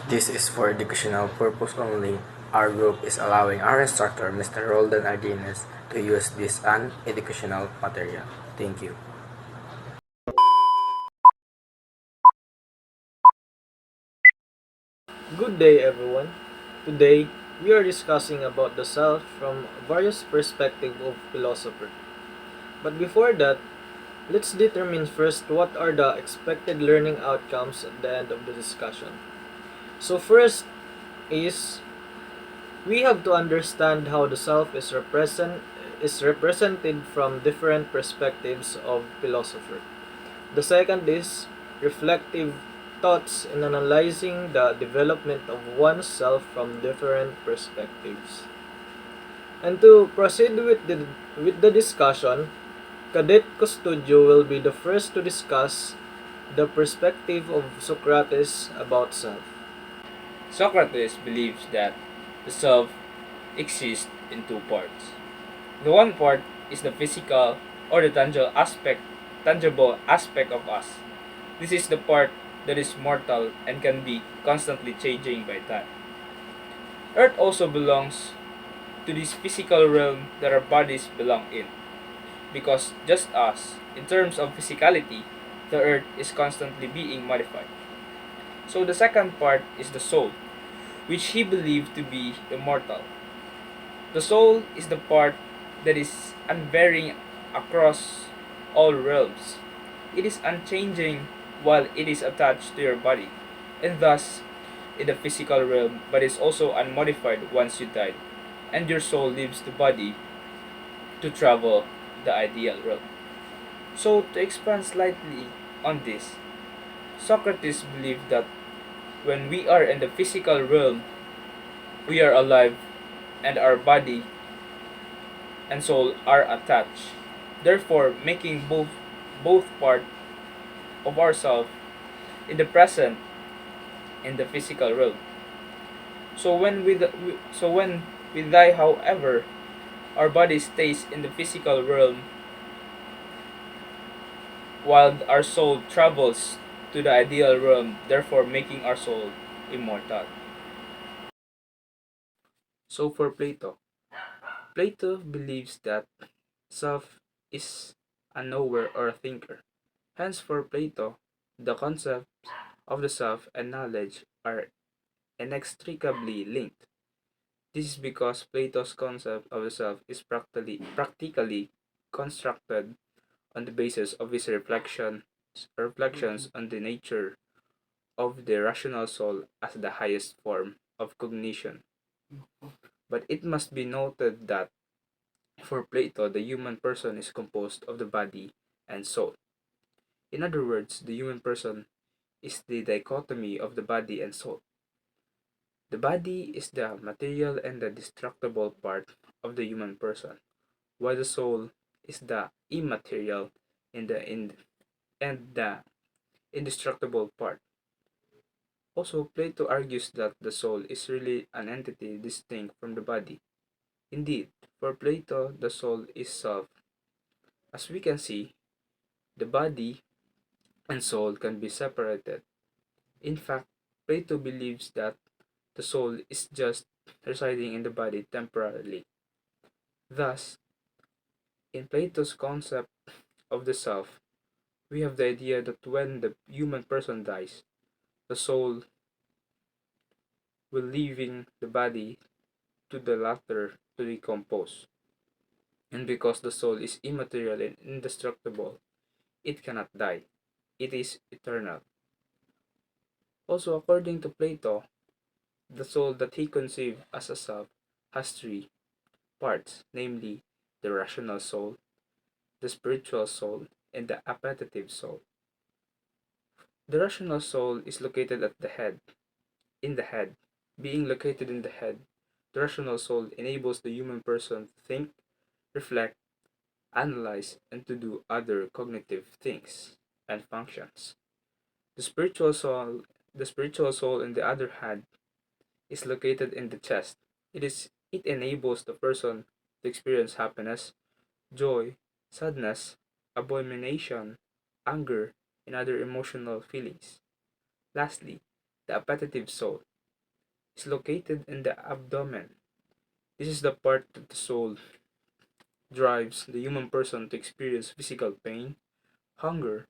This is for educational purpose only. Our group is allowing our instructor, Mr. Roldan Ardines, to use this educational material. Thank you. Good day everyone. Today we are discussing about the self from various perspectives of philosopher. But before that, let's determine first what are the expected learning outcomes at the end of the discussion. So first is we have to understand how the self is represented from different perspectives of philosopher. The second is reflective thoughts in analyzing the development of oneself from different perspectives. And to proceed with the discussion, Cadet Custodio will be the first to discuss the perspective of Socrates about self. Socrates believes that the self exists in two parts. The one part is the physical or the tangible aspect of us. This is the part that is mortal and can be constantly changing by time. Earth also belongs to this physical realm that our bodies belong in, because just as, in terms of physicality, the earth is constantly being modified. So the second part is the soul, which he believed to be immortal. The soul is the part that is unvarying across all realms. It is unchanging while it is attached to your body, and thus in the physical realm, but is also unmodified once you die, and your soul leaves the body to travel the ideal realm. So, to expand slightly on this, Socrates believed that when we are in the physical realm, we are alive and our body and soul are attached, therefore making both part of ourself in the present in the physical realm. So when we die, however, our body stays in the physical realm while our soul travels to the ideal realm, therefore making our soul immortal. So for Plato, Plato believes that self is a knower or a thinker. Hence for Plato, the concepts of the self and knowledge are inextricably linked. This is because Plato's concept of the self is practically constructed on the basis of his reflections on the nature of the rational soul as the highest form of cognition. But it must be noted that for Plato, the human person is composed of the body and soul. In other words, the human person is the dichotomy of the body and soul. The body is the material and the destructible part of the human person, while the soul is the immaterial and the indestructible part. Also, Plato argues that the soul is really an entity distinct from the body. Indeed, for Plato, the soul is self. As we can see, the body and soul can be separated. In fact, Plato believes that the soul is just residing in the body temporarily. Thus, in Plato's concept of the self, we have the idea that when the human person dies, the soul will leaving the body to the latter to decompose. And because the soul is immaterial and indestructible, it cannot die. It is eternal. Also, according to Plato, the soul that he conceived as a self has three parts, namely the rational soul, the spiritual soul, and the appetitive soul. The rational soul is located at the head, in the head. Being located in the head, the rational soul enables the human person to think, reflect, analyze, and to do other cognitive things and functions. The spiritual soul, the spiritual soul, on the other hand, is located in the chest. It enables the person to experience happiness, joy, sadness, abomination, anger, and other emotional feelings. Lastly, the appetitive soul. is located in the abdomen. This is the part that the soul drives the human person to experience physical pain, hunger,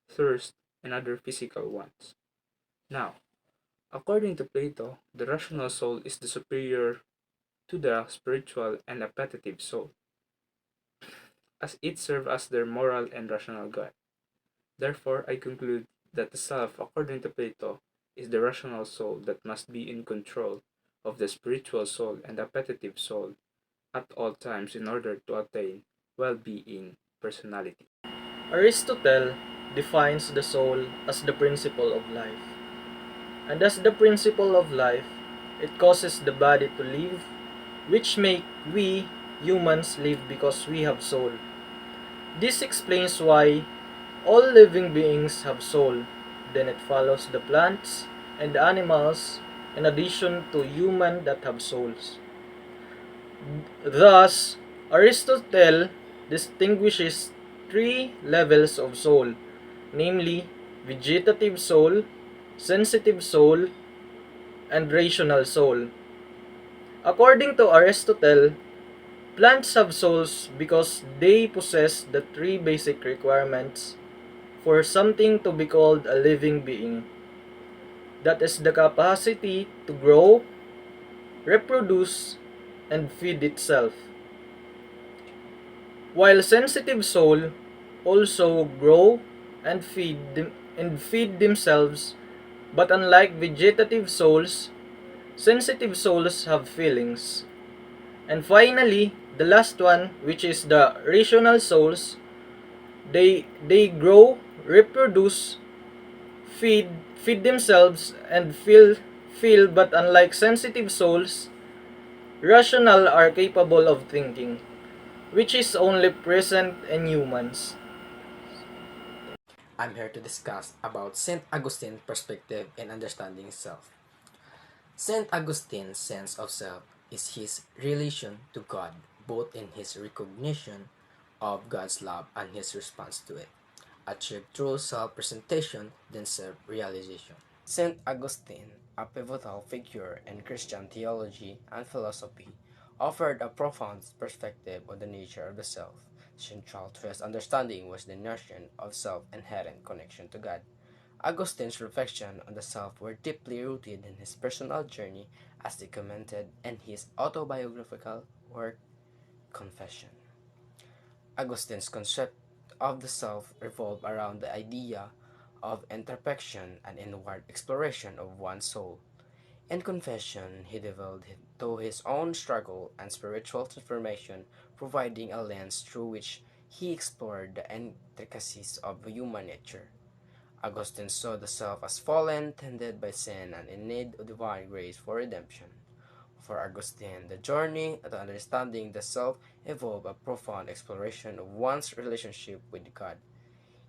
thirst, and other physical wants. Now, according to Plato, the rational soul is the superior to the spiritual and appetitive soul, as it serves as their moral and rational guide. Therefore, I conclude that the self, according to Plato, is the rational soul that must be in control of the spiritual soul and appetitive soul at all times in order to attain well-being personality. Aristotle defines the soul as the principle of life. And as the principle of life, it causes the body to live, which make we humans live because we have soul. This explains why all living beings have soul. Then it follows the plants and the animals in addition to human that have souls. Thus, Aristotle distinguishes three levels of soul, namely vegetative soul, sensitive soul, and rational soul. According to Aristotle, plants have souls because they possess the three basic requirements for something to be called a living being. That is the capacity to grow, reproduce, and feed itself. While sensitive soul also grow and feed themselves, but unlike vegetative souls, sensitive souls have feelings. And finally, the last one, which is the rational souls, they grow, reproduce, feed themselves and feel but unlike sensitive souls, rational are capable of thinking, which is only present in humans. I'm here to discuss about St. Augustine's perspective in understanding self. St. Augustine's sense of self is his relation to God, both in his recognition of God's love and his response to it, achieved through self-presentation then self-realization. St. Augustine, a pivotal figure in Christian theology and philosophy, offered a profound perspective on the nature of the self. Central to his understanding was the notion of self-inherent connection to God. Augustine's reflections on the self were deeply rooted in his personal journey as documented in his autobiographical work, Confession. Augustine's concept of the self revolved around the idea of introspection and inward exploration of one's soul. In Confession, he delved into his own struggle and spiritual transformation, providing a lens through which he explored the intricacies of human nature. Augustine saw the self as fallen, tainted by sin, and in need of divine grace for redemption. For Augustine, the journey to understanding the self involved a profound exploration of one's relationship with God.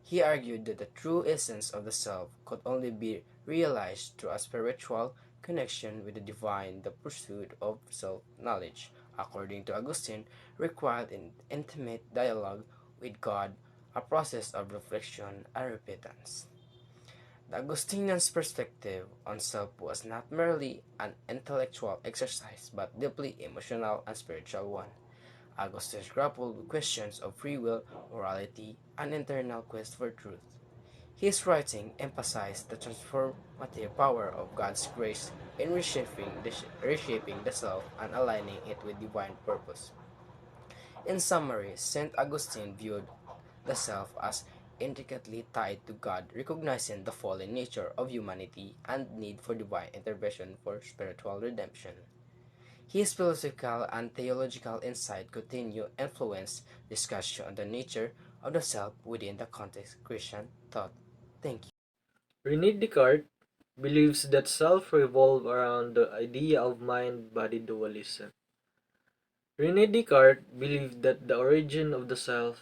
He argued that the true essence of the self could only be realized through a spiritual connection with the divine. The pursuit of self-knowledge, according to Augustine, required an intimate dialogue with God, a process of reflection and repentance. The Augustinian's perspective on self was not merely an intellectual exercise but deeply emotional and spiritual one. Augustine grappled with questions of free will, morality, and internal quest for truth. His writing emphasized the transformative power of God's grace in reshaping the self and aligning it with divine purpose. In summary, St. Augustine viewed the self as intricately tied to God, recognizing the fallen nature of humanity and need for divine intervention for spiritual redemption. His philosophical and theological insight continue influence discussion on the nature of the self within the context of Christian thought. Thank you. Rene Descartes believes that self revolves around the idea of mind-body dualism. Rene Descartes believed that the origin of the self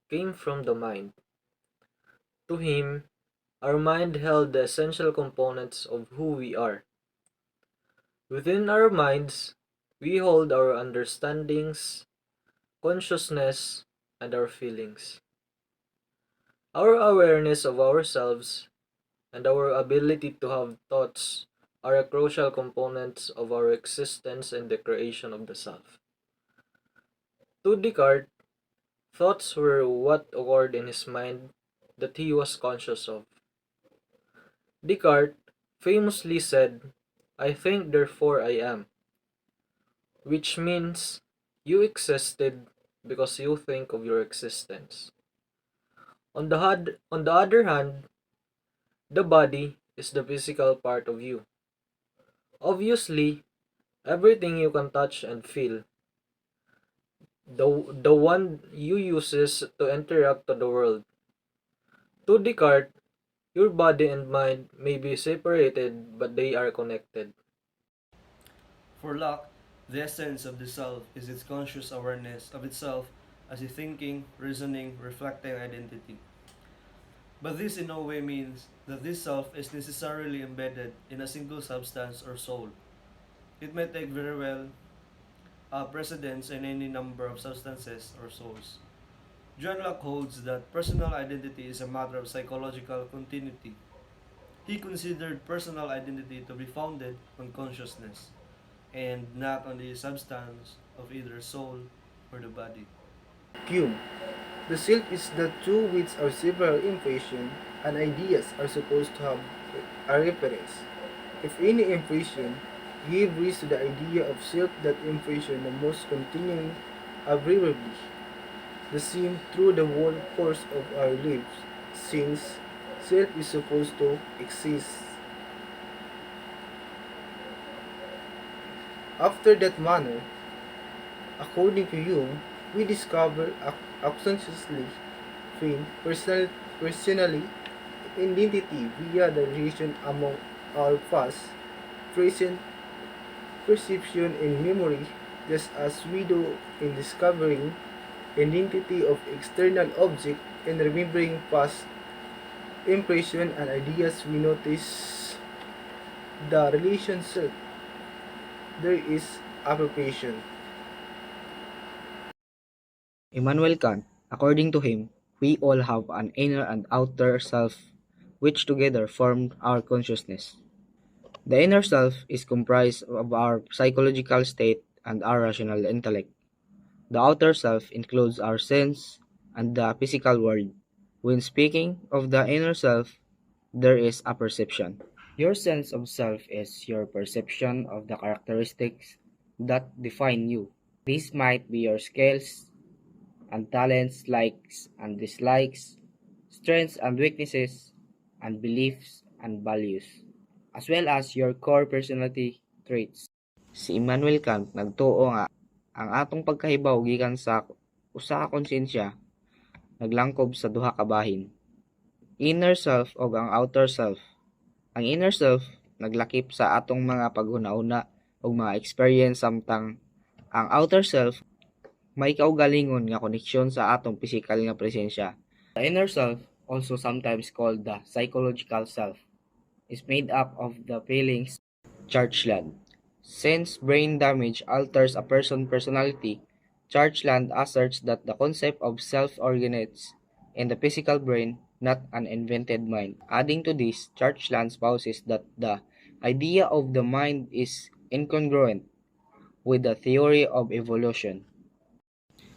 came from the mind. To him, our mind held the essential components of who we are. Within our minds, we hold our understandings, consciousness, and our feelings. Our awareness of ourselves and our ability to have thoughts are a crucial components of our existence and the creation of the self. To Descartes, thoughts were what occurred in his mind that he was conscious of. Descartes famously said, "I think, therefore I am," which means you existed because you think of your existence. On the other hand, the body is the physical part of you. Obviously, everything you can touch and feel, the one you uses to interact to the world. To Descartes, your body and mind may be separated, but they are connected. For Locke, the essence of the self is its conscious awareness of itself as a thinking, reasoning, reflecting identity. But this in no way means that this self is necessarily embedded in a single substance or soul. It may take very well precedence in any number of substances or souls. John Locke holds that personal identity is a matter of psychological continuity. He considered personal identity to be founded on consciousness and not on the substance of either soul or the body. Q. The self is that through which our several impressions and ideas are supposed to have a reference. If any impression give rise to the idea of self, that impression the most continuing abbreviably the same through the whole course of our lives, since self is supposed to exist. After that manner, according to Jung, we discover unconsciously find personally identity via the relation among our past, present, perception, and memory, just as we do in discovering identity of external object and remembering past impression and ideas. We notice the relationship. There is appropriation. Immanuel Kant, according to him, we all have an inner and outer self which together form our consciousness. The inner self is comprised of our psychological state and our rational intellect. The outer self includes our sense and the physical world. When speaking of the inner self, there is a perception. Your sense of self is your perception of the characteristics that define you. These might be your skills and talents, likes and dislikes, strengths and weaknesses, and beliefs and values, as well as your core personality traits. Si Immanuel Kant nagtuo nga ang atong pagkahibaw gikan sa usa ka konsensya naglangkob sa duha ka bahin, inner self ug ang outer self. Ang inner self naglakip sa atong mga paghuna-una ug mga experience, samtang ang outer self may kaugalingon nga koneksyon sa atong pisikal nga presensya. The inner self, also sometimes called the psychological self, is made up of the feelings. Churchland. Since brain damage alters a person's personality, Churchland asserts that the concept of self originates in the physical brain, not an invented mind. Adding to this, Churchland espouses that the idea of the mind is incongruent with the theory of evolution.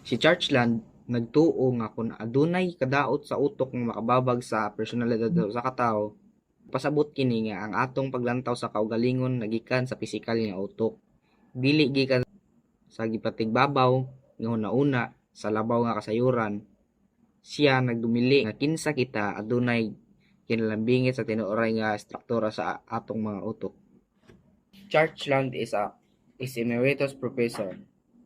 Si Churchland nagtuo nga kung adunay kadaot sa utok nga makababag sa personalidad sa katawo, pasabot kini nga ang atong paglantaw sa kaugalingon nagikan sa pisikal nga utok, dili gikan sa gipatigbabaw nga una sa labaw nga kasayuran. Siya nagdumili nga kinsa kita adunay kinalambingit sa tinuoray nga struktura sa atong mga utok. Churchland is emeritus professor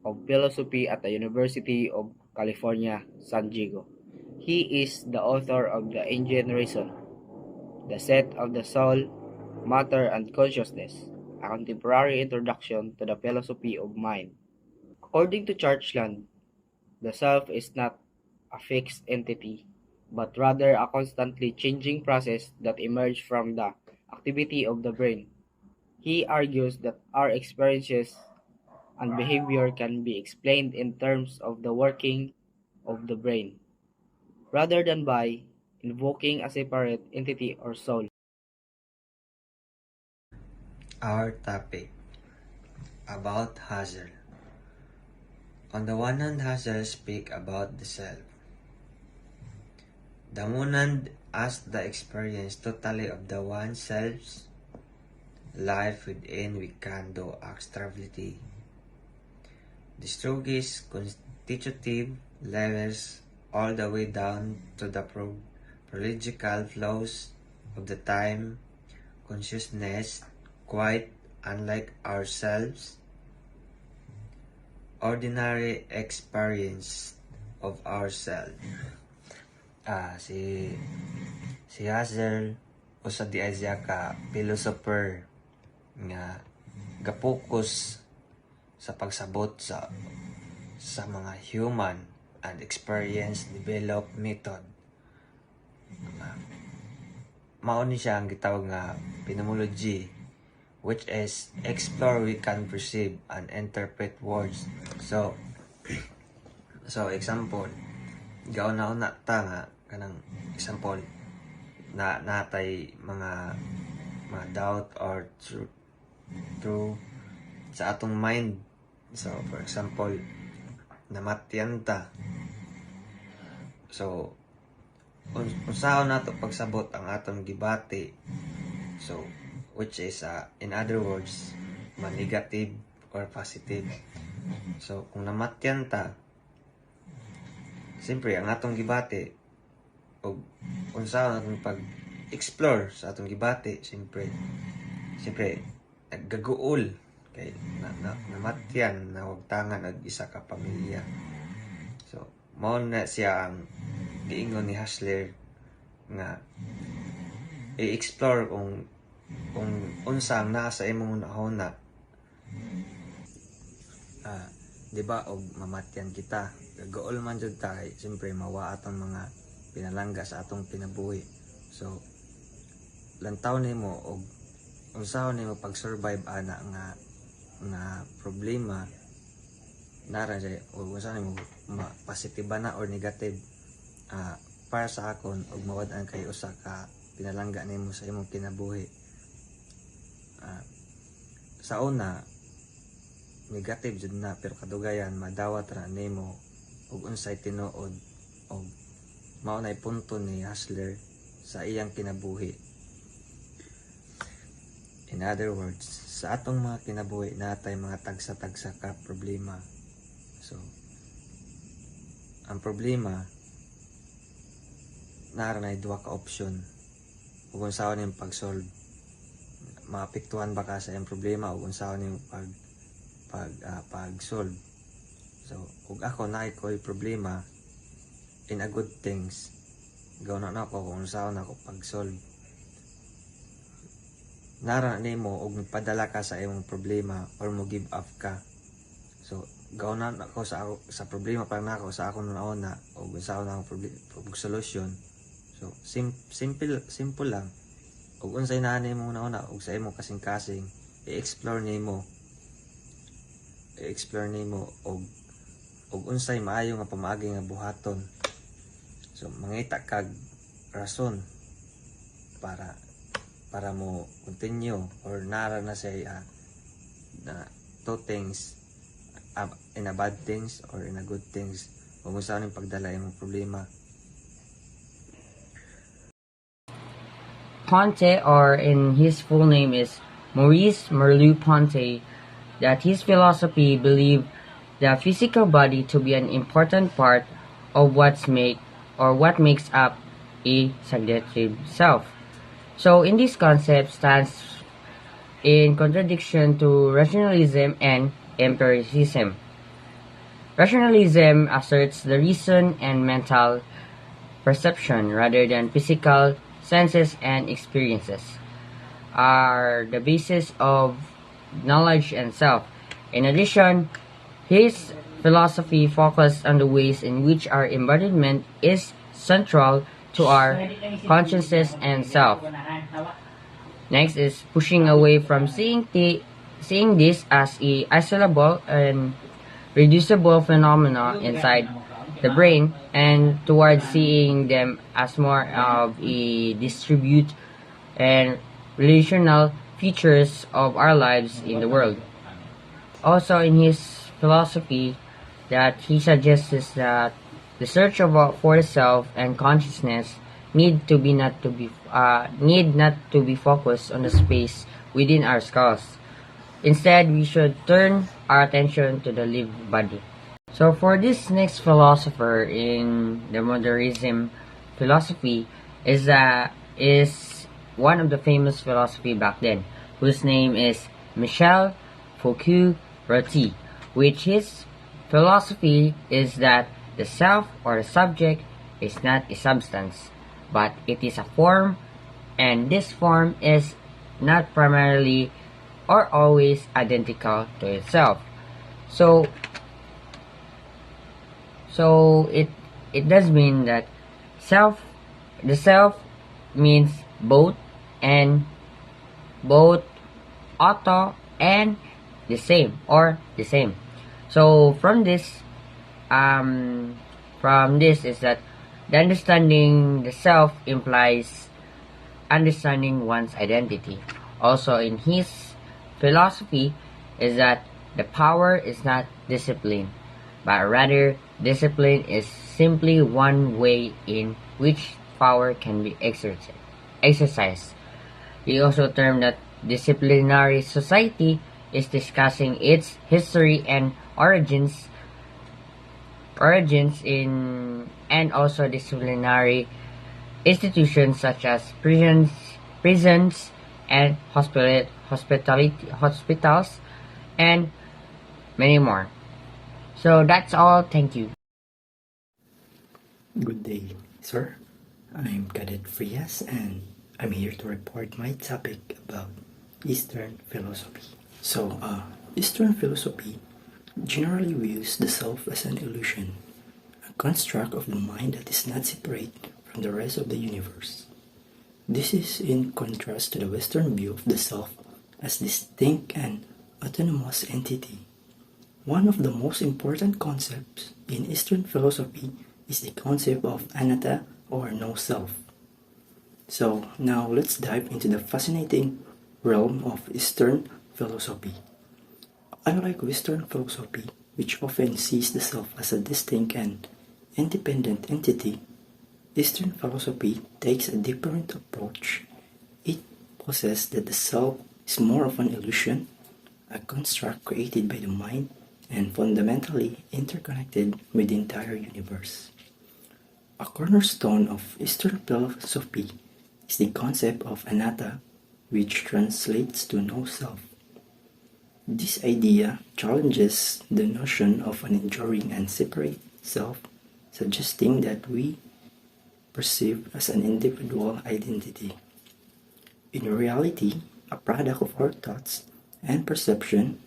of philosophy at the University of California, San Diego. He is the author of The Ancient Reason, The Set of the Soul, Matter and Consciousness, a contemporary introduction to the philosophy of mind. According to Churchland, the self is not a fixed entity, but rather a constantly changing process that emerges from the activity of the brain. He argues that our experiences and behavior can be explained in terms of the working of the brain, rather than by invoking a separate entity or soul. our topic about Husserl. On the one hand, Husserl speak about the self. The monad as the experience totally of the one self's life within we can do extravity. The strongest constitutive levels all the way down to the prological flows of the time consciousness, quite unlike ourselves, ordinary experience of ourselves. Si Husserl usa di siya ka philosopher nga gapokus sa pagsabot sa mga human and experience develop method. Mao ni siya ang gitawag nga phenomenology, which is explore we can perceive and interpret words. So example, gauna-una ta nga kanang example na natay mga doubt or true sa atong mind. So for example, namatyan ta. So unsahon nato pagsabot ang atong gibati. So which is in other words, negative or positive. So kung namatyan ta, siyempre ang atong gibati o unsa ang pag-explore sa atong gibati, siyempre naggaguol kay namatyan na wagtangan og isa ka pamilya. So mao na siya ang giingon ni Husserl nga i-explore kung unsa ang nasa imong nahona. Di ba og mamatyan kita, gagool man jud ta kay siyempre mawa atong mga pinalangga sa atong kinabuhi. So lantaw nimo og unsahon nimo pag-survive ana nga problema nara jay o unsahon nimo positive na or negative. Para sa akon og mawad-an kay usa ka pinalangga nimo sa imong kinabuhi. Sa una negative jud na, pero kadugayan madawat ra nimo og unsay tinuod og mao nay punto ni Husserl sa iyang kinabuhi. In other words, sa atong mga kinabuhi natay mga tagsa-tagsa ka problema. So ang problema nara na duha ka option ug unsahon nimo pag-solve. Maapektuhan ba ka sa iyang problema ug unsahon nimo pag-solve. So ug ako naay ko'y problema in a good things, gawna na ako kung unsahon ako pag-solve. Nara nimo og magpadala ka sa imong problema or mo give up ka. So gawna na ako sa problema pa na ako sa akong nauna og unsahon ang solution. So simple lang. Ug unsay naa nimo nauna og sa imong kasing-kasing i-explore nimo og unsay maayo nga pamaagi nga buhaton. So mangita kag rason para mo continue or nara na siya na two things in a bad things or in a good things o kung saan yung pagdala yung problema. Ponte, or in his full name is Maurice Merleau-Ponty, that his philosophy believed the physical body to be an important part of what makes up a subjective self. So in this concept stands in contradiction to rationalism and empiricism. Rationalism asserts the reason and mental perception rather than physical senses and experiences are the basis of knowledge and self. In addition, his philosophy focused on the ways in which our embodiment is central to our consciousness and self. Next is pushing away from seeing this as a isolable and reducible phenomena inside the brain and towards seeing them as more of a distribute and relational features of our lives in the world. Also, in his philosophy, that he suggests is that the search for the self and consciousness need not to be focused on the space within our skulls. Instead, we should turn our attention to the living body. So for this next philosopher in the modernism philosophy is one of the famous philosophy back then, whose name is Michel Foucault-Roti, which his philosophy is that the self or the subject is not a substance, but it is a form, and this form is not primarily or always identical to itself. So it does mean that the self means both, and both auto and the same or the same. So from this is that the understanding the self implies understanding one's identity. Also in his philosophy is that the power is not discipline, but rather discipline is simply one way in which power can be exercised. He also termed that disciplinary society is discussing its history and origins in and also disciplinary institutions such as prisons and hospitals and many more. So that's all. Thank you. Good day, sir. I'm Cadet Frias and I'm here to report my topic about Eastern philosophy. Eastern philosophy generally views the self as an illusion, a construct of the mind that is not separate from the rest of the universe. This is in contrast to the Western view of the self as distinct and autonomous entity. One of the most important concepts in Eastern philosophy is the concept of anatta or no self. So now let's dive into the fascinating realm of Eastern philosophy. Unlike Western philosophy, which often sees the self as a distinct and independent entity, Eastern philosophy takes a different approach. It possesses that the self is more of an illusion, a construct created by the mind, and fundamentally interconnected with the entire universe. A cornerstone of Eastern philosophy is the concept of anatta, which translates to no self. This idea challenges the notion of an enduring and separate self, suggesting that we perceive as an individual identity. In reality, a product of our thoughts and perception.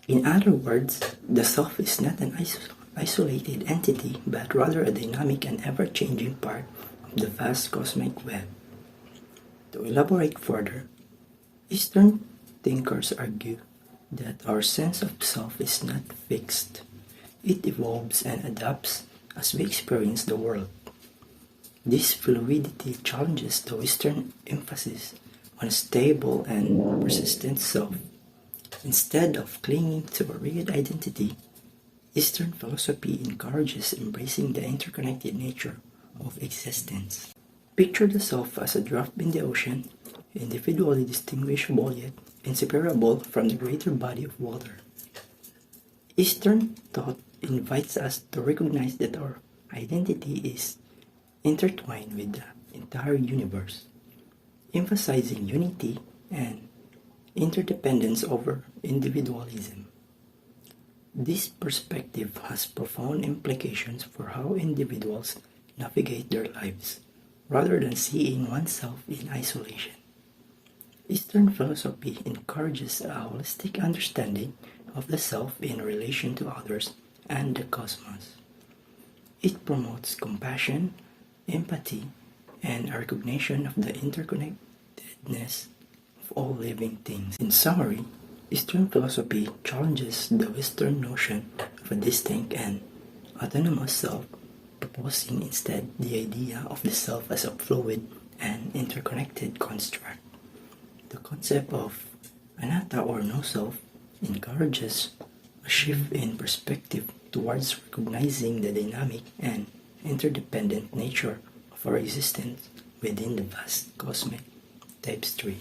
In other words, the self is not an isolated entity, but rather a dynamic and ever-changing part of the vast cosmic web. To elaborate further, Eastern thinkers argue that our sense of self is not fixed. It evolves and adapts as we experience the world. This fluidity challenges the Western emphasis on a stable and persistent self. Instead of clinging to a rigid identity, Eastern philosophy encourages embracing the interconnected nature of existence. Picture the self as a drop in the ocean, individually distinguishable yet inseparable from the greater body of water. Eastern thought invites us to recognize that our identity is intertwined with the entire universe, emphasizing unity and interdependence over individualism. This perspective has profound implications for how individuals navigate their lives, rather than seeing oneself in isolation. Eastern philosophy encourages a holistic understanding of the self in relation to others and the cosmos. It promotes compassion, empathy, and a recognition of the interconnectedness of all living things. In summary, Eastern philosophy challenges the Western notion of a distinct and autonomous self, proposing instead the idea of the self as a fluid and interconnected construct. The concept of anatta or no self encourages a shift in perspective towards recognizing the dynamic and interdependent nature of our existence within the vast cosmic. Types 3.